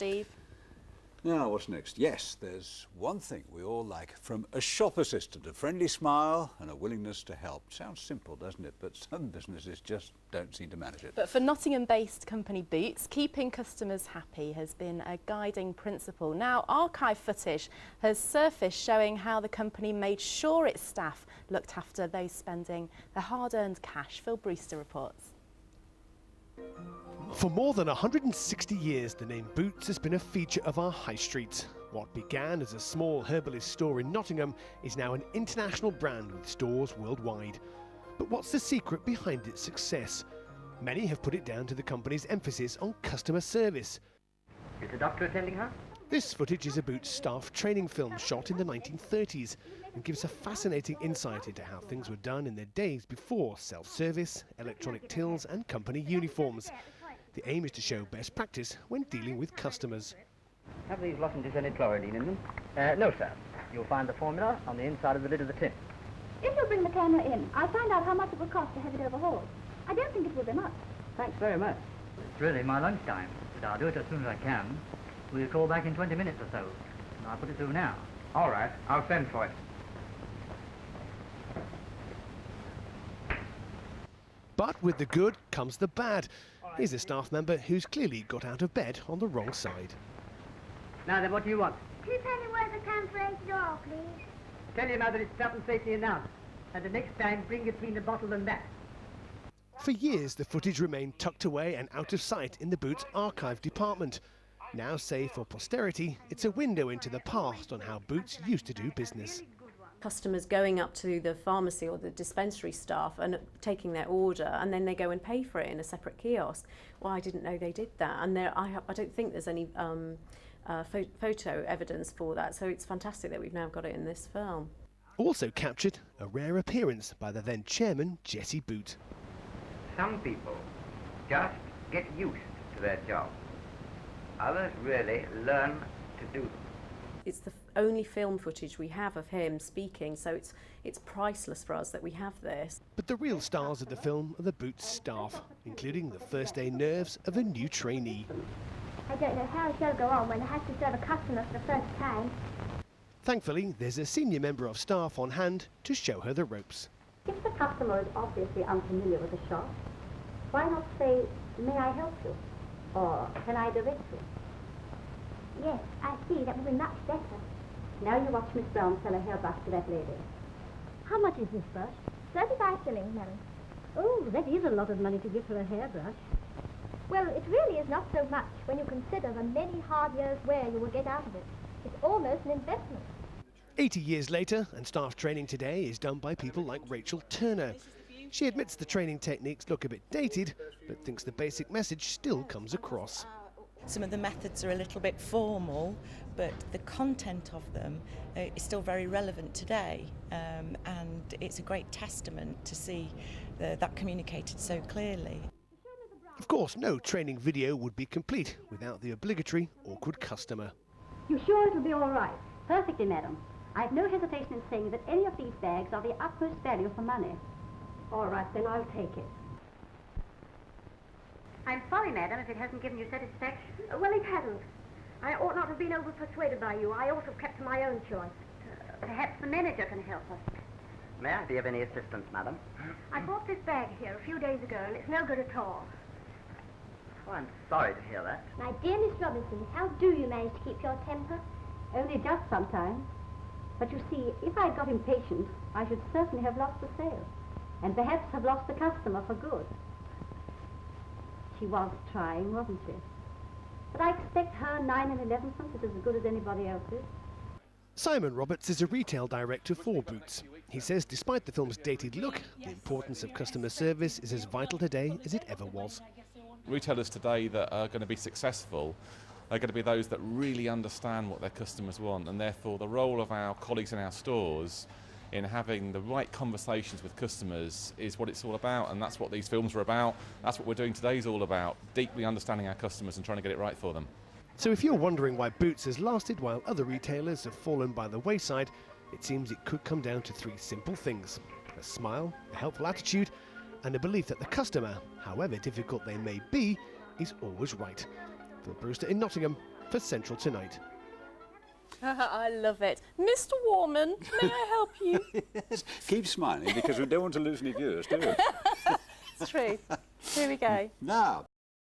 Steve. Now, what's next? Yes, there's one thing we all like from a shop assistant, a friendly smile and a willingness to help. Sounds simple, doesn't it? But some businesses just don't seem to manage it. But for Nottingham-based company Boots, keeping customers happy has been a guiding principle. Now, archive footage has surfaced showing how the company made sure its staff looked after those spending their hard-earned cash. Phil Brewster reports. For more than 160 years, the name Boots has been a feature of our high streets. What began as a small herbalist store in Nottingham is now an international brand with stores worldwide. But what's the secret behind its success? Many have put it down to the company's emphasis on customer service. Is the doctor attending her? This footage is a Boots staff training film shot in the 1930s and gives a fascinating insight into how things were done in the days before self-service, electronic tills and company uniforms. The aim is to show best practice when dealing with customers. Have these lozenges any chlorine in them? No, sir. You'll find the formula on the inside of the lid of the tin. If you'll bring the camera in, I'll find out how much it will cost to have it overhauled. I don't think it will be much. Thanks very much. It's really my lunchtime, but I'll do it as soon as I can. We'll call back in 20 minutes or so. I'll put it through now. All right, I'll send for it. But with the good comes the bad. Here's a staff member who's clearly got out of bed on the wrong side. Now then, what do you want? 2 pennyworth of temperate door, please. Tell you now that it's stop and safety announced. And the next time, bring a cleaner bottle than that. For years, the footage remained tucked away and out of sight in the Boots archive department. Now, saved for posterity, it's a window into the past on how Boots used to do business. Customers going up to the pharmacy or the dispensary staff and taking their order, and then they go and pay for it in a separate kiosk. Well, I didn't know they did that, and I don't think there's any photo evidence for that, so it's fantastic that we've now got it in this film. Also captured, a rare appearance by the then chairman, Jesse Boot. Some people just get used to their job. Others really learn to do them. It's the only film footage we have of him speaking, so it's priceless for us that we have this. But the real stars of the film are the Boots staff, including the first day nerves of a new trainee. I don't know how she'll go on when I have to serve a customer for the first time. Thankfully, there's a senior member of staff on hand to show her the ropes. If the customer is obviously unfamiliar with the shop, why not say, may I help you? Or can I direct you? Yes, I see, that would be much better. Now you watch Miss Brown sell a hairbrush to that lady. How much is this brush? 35 shillings, madam. Oh, that is a lot of money to give for a hairbrush. Well, it really is not so much when you consider the many hard years' wear you will get out of it. It's almost an investment. 80 years later, and staff training today is done by people like Rachel Turner. She admits the training techniques look a bit dated, but thinks the basic message still comes across. Some of the methods are a little bit formal, but the content of them is still very relevant today, and it's a great testament to see that communicated so clearly. Of course, no training video would be complete without the obligatory awkward customer. You sure it'll be all right? Perfectly, madam. I've no hesitation in saying that any of these bags are the utmost value for money. All right, then I'll take it. I'm sorry, madam, if it hasn't given you satisfaction. Well, it hasn't. I ought not to have been over-persuaded by you. I ought to have kept to my own choice. Perhaps the manager can help us. May I be of any assistance, madam? I bought this bag here a few days ago, and it's no good at all. Oh, I'm sorry to hear that. My dear Miss Robinson, how do you manage to keep your temper? Only just sometimes. But you see, if I got impatient, I should certainly have lost the sale, and perhaps have lost the customer for good. She was trying, wasn't she? But I expect her 9 11 cents is as good as anybody else's. Simon Roberts is a retail director for Boots. He says despite the film's dated look, the importance of customer service is as vital today as it ever was. Retailers today that are going to be successful are going to be those that really understand what their customers want, and therefore the role of our colleagues in our stores in having the right conversations with customers is what it's all about, and that's what these films are about. That's what we're doing today is all about, deeply understanding our customers and trying to get it right for them. So if you're wondering why Boots has lasted while other retailers have fallen by the wayside, it seems it could come down to 3 simple things: a smile, a helpful attitude, and a belief that the customer, however difficult they may be, is always right. Phil Brewster in Nottingham, for Central Tonight. I love it. Mr. Warman, may I help you? Yes. Keep smiling because we don't want to lose any viewers, do we? It's true. Here we go. Now,